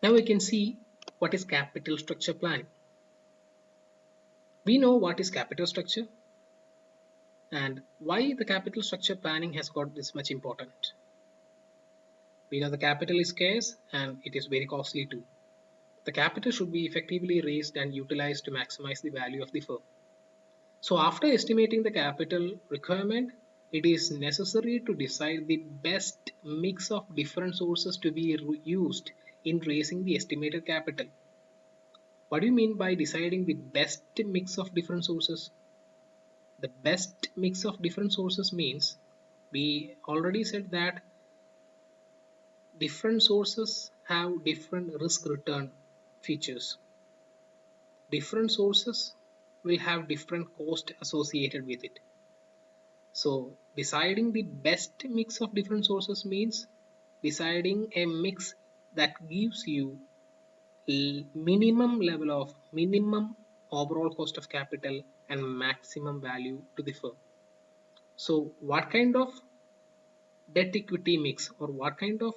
Now we can see what is capital structure planning. We know what is capital structure and why the capital structure planning has got this much important. We know the capital is scarce and it is very costly too. The capital should be effectively raised and utilized to maximize the value of the firm. So after estimating the capital requirement, it is necessary to decide the best mix of different sources to be used in raising the estimated capital. What do you mean by deciding the best mix of different sources? The best mix of different sources means we already said that different sources have different risk return features. Different sources will have different cost associated with it. So deciding the best mix of different sources means deciding a mix that gives you minimum overall cost of capital and maximum value to the firm. So what kind of debt equity mix or what kind of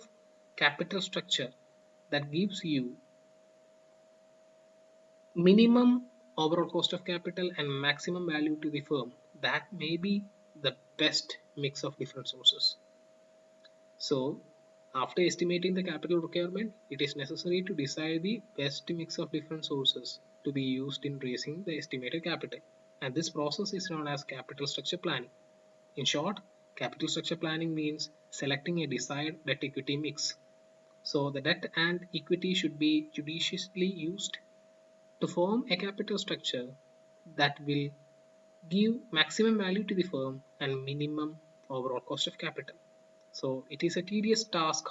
capital structure that gives you minimum overall cost of capital and maximum value to the firm, that may be the best mix of different sources. So after estimating the capital requirement, it is necessary to decide the best mix of different sources to be used in raising the estimated capital. And this process is known as capital structure planning. In short, capital structure planning means selecting a desired debt equity mix. So the debt and equity should be judiciously used to form a capital structure that will give maximum value to the firm and minimum overall cost of capital. So it is a tedious task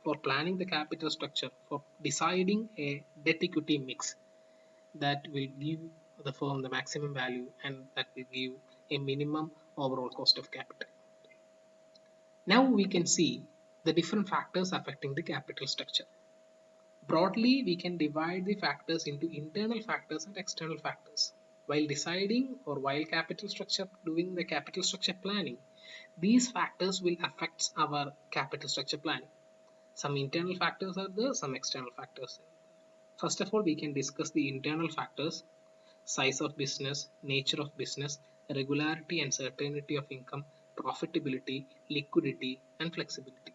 for planning the capital structure, for deciding a debt equity mix that will give the firm the maximum value and that will give a minimum overall cost of capital. Now we can see the different factors affecting the capital structure. Broadly, we can divide the factors into internal factors and external factors. While deciding or while doing the capital structure planning, these factors will affect our capital structure planning. Some internal factors are there, some external factors. First of all, we can discuss the internal factors: size of business, nature of business, regularity and certainty of income, profitability, liquidity, and flexibility.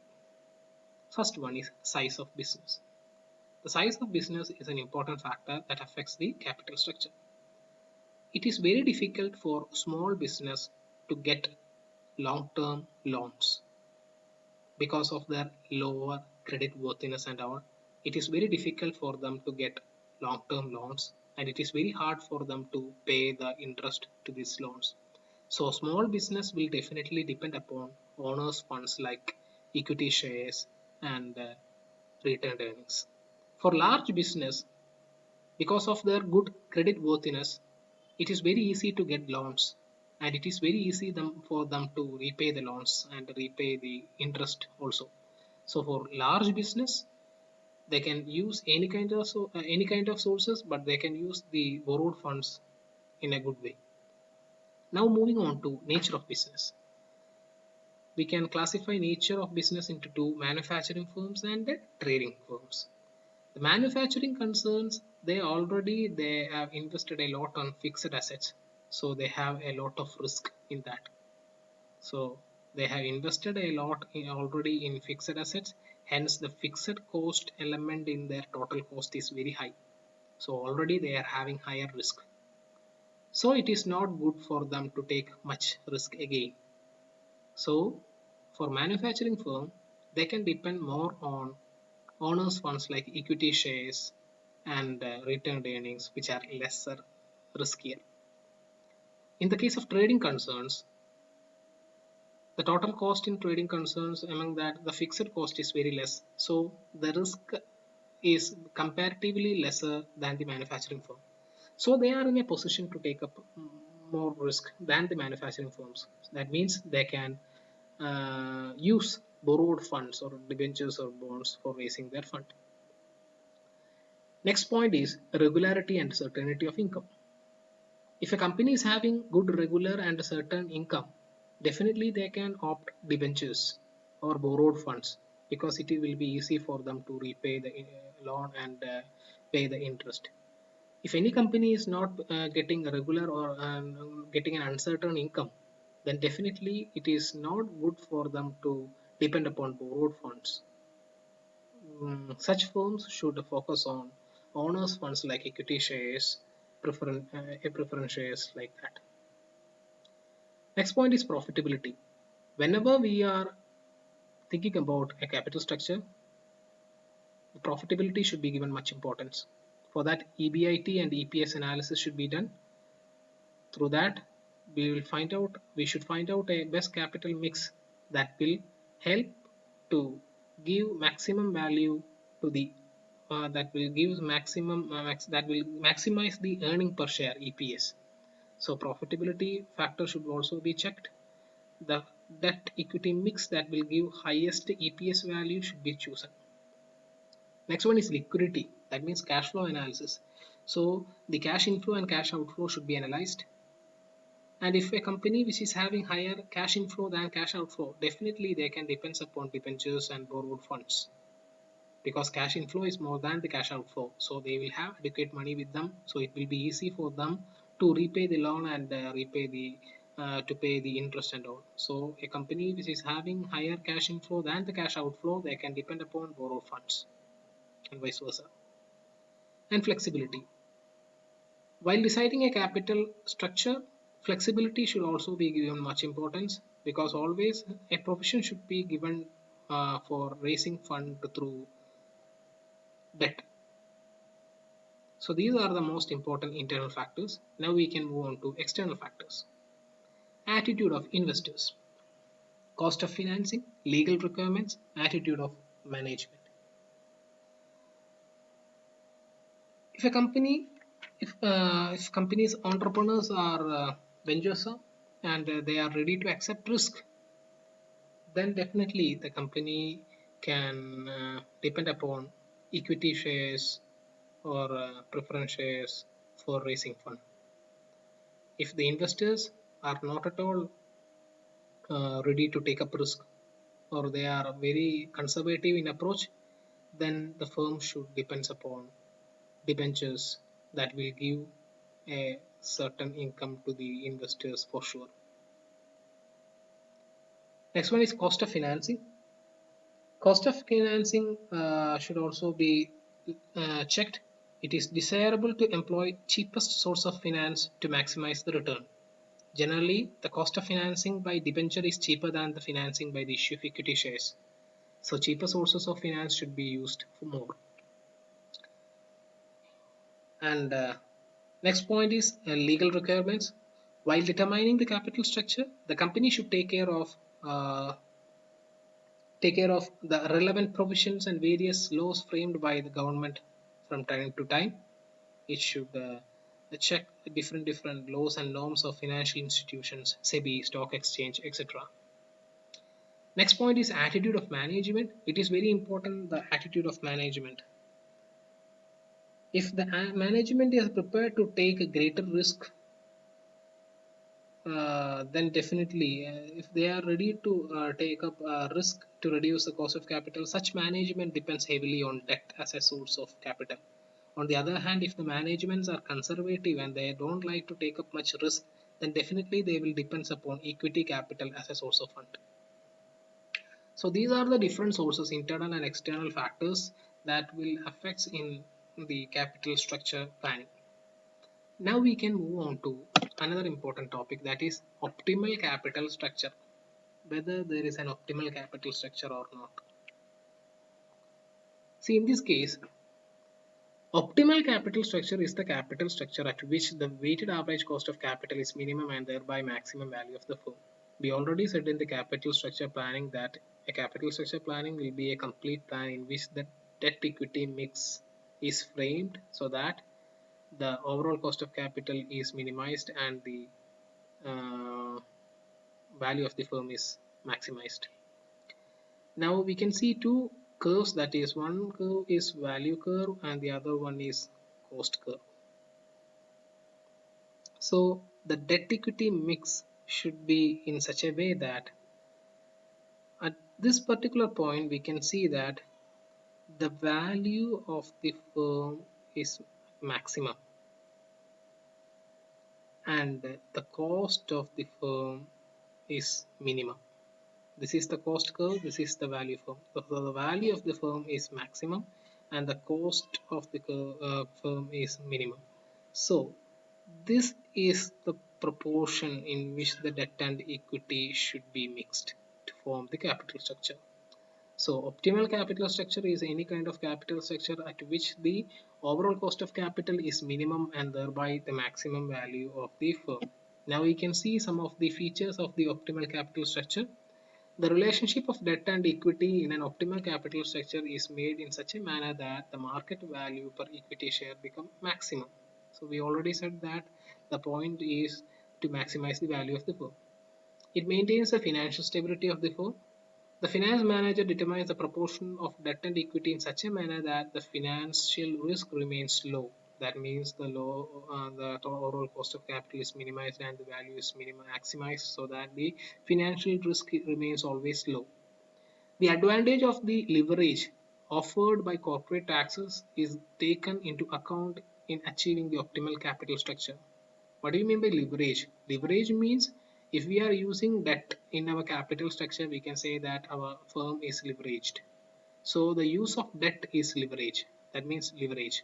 First one is size of business. The size of business is an important factor that affects the capital structure. It is very difficult for small business to get long-term loans because of their lower credit worthiness and all. It is very difficult for them to get long-term loans and it is very hard for them to pay the interest to these loans. So small business will definitely depend upon owners' funds like equity shares and retained earnings. For large business, because of their good credit worthiness, it is very easy to get loans and it is very easy for them to repay the loans and repay the interest also. So for large business, they can use any kind of sources, but they can use the borrowed funds in a good way. Now moving on to nature of business. We can classify nature of business into two: manufacturing firms and trading firms. The manufacturing concerns, they have invested a lot on fixed assets, so they have a lot of risk in that. So they have invested a lot already in fixed assets, hence the fixed cost element in their total cost is very high. So already they are having higher risk. So it is not good for them to take much risk again. So for manufacturing firm, they can depend more on owners funds like equity shares and retained earnings, which are lesser riskier. In the case of trading concerns, the total cost in trading concerns, among that the fixed cost is very less, so the risk is comparatively lesser than the manufacturing firm. So they are in a position to take up more risk than the manufacturing firms. That means they can use borrowed funds or debentures or bonds for raising their fund. Next point is regularity and certainty of income. If a company is having good regular and certain income, definitely they can opt debentures or borrowed funds because it will be easy for them to repay loan and pay the interest. If any company is not getting a regular or getting an uncertain income, then definitely it is not good for them to depend upon borrowed funds. Such firms should focus on owners funds like equity shares, preference shares like that. Next point is profitability. Whenever we are thinking about a capital structure, the profitability should be given much importance. For that, EBIT and EPS analysis should be done. Through that, we should find out a best capital mix that will help to give maximum value to the that will give maximum that will maximize the earning per share EPS. So profitability factor should also be checked. The debt equity mix that will give highest EPS value should be chosen. Next one is liquidity, that means cash flow analysis. So the cash inflow and cash outflow should be analyzed. And if a company which is having higher cash inflow than cash outflow, definitely they can depend upon debentures and borrowed funds, because cash inflow is more than the cash outflow. So they will have adequate money with them. So it will be easy for them to repay the loan and repay the to pay the interest and all. So a company which is having higher cash inflow than the cash outflow, they can depend upon borrowed funds and vice versa. And flexibility. While deciding a capital structure, flexibility should also be given much importance, because always a provision should be given for raising fund through debt. So these are the most important internal factors. Now we can move on to external factors. Attitude of investors, cost of financing, legal requirements, attitude of management. If a company, if companies entrepreneurs are venturesome and they are ready to accept risk, then definitely the company can depend upon equity shares or preference shares for raising fund. If the investors are not at all ready to take up risk, or they are very conservative in approach, then the firm should depend upon debentures that will give a certain income to the investors for sure. Next one is cost of financing. Cost of financing should also be checked. It is desirable to employ cheapest source of finance to maximize the return. Generally, the cost of financing by debenture is cheaper than the financing by the issue of equity shares. So cheaper sources of finance should be used for more. And next point is legal requirements. While determining the capital structure, the company should uh, take care of the relevant provisions and various laws framed by the government from time to time. It should check the different laws and norms of financial institutions, SEBI, stock exchange, etc. Next point is attitude of management. It is very important, the attitude of management. If the management is prepared to take a greater risk, then definitely, if they are ready to take up risk to reduce the cost of capital, such management depends heavily on debt as a source of capital. On the other hand, if the managements are conservative and they don't like to take up much risk, then definitely they will depend upon equity capital as a source of fund. So these are the different sources, internal and external factors that will affect in the capital structure planning. Now we can move on to another important topic, that is optimal capital structure. Whether there is an optimal capital structure or not. See, in this case, optimal capital structure is the capital structure at which the weighted average cost of capital is minimum and thereby maximum value of the firm. We already said in the capital structure planning that a capital structure planning will be a complete plan in which the debt equity mix is framed so that the overall cost of capital is minimized and the uh, value of the firm is maximized. Now we can see two curves, that is one curve is value curve and the other one is cost curve. So the debt equity mix should be in such a way that at this particular point we can see that the value of the firm is maximum and the cost of the firm is minimum. This is the cost curve, this is the value firm. So the value of the firm is maximum and the cost of the firm is minimum. So this is the proportion in which the debt and equity should be mixed to form the capital structure. So optimal capital structure is any kind of capital structure at which the overall cost of capital is minimum and thereby the maximum value of the firm. Now we can see some of the features of the optimal capital structure. The relationship of debt and equity in an optimal capital structure is made in such a manner that the market value per equity share become maximum. So we already said that the point is to maximize the value of the firm. It maintains the financial stability of the firm. The finance manager determines the proportion of debt and equity in such a manner that the financial risk remains low. That means the overall cost of capital is minimized and the value is maximized so that the financial risk remains always low. The advantage of the leverage offered by corporate taxes is taken into account in achieving the optimal capital structure. What do you mean by leverage? Leverage means if we are using debt in our capital structure, we can say that our firm is leveraged. So the use of debt is leverage. That means leverage.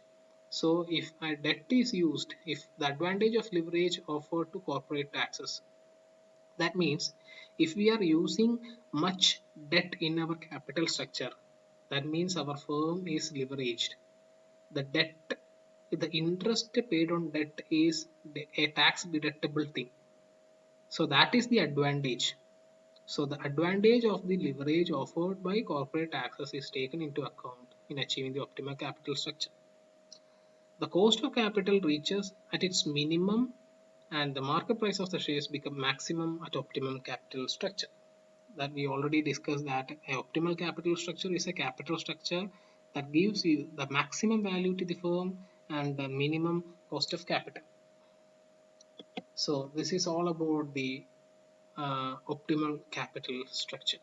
So if a debt is used, if the advantage of leverage offered to corporate taxes, that means if we are using much debt in our capital structure, that means our firm is leveraged. The debt, the interest paid on debt is a tax deductible thing. So that is the advantage. So the advantage of the leverage offered by corporate taxes is taken into account in achieving the optimal capital structure. The cost of capital reaches at its minimum and the market price of the shares become maximum at optimum capital structure. That we already discussed that an optimal capital structure is a capital structure that gives you the maximum value to the firm and the minimum cost of capital. So this is all about the optimal capital structure.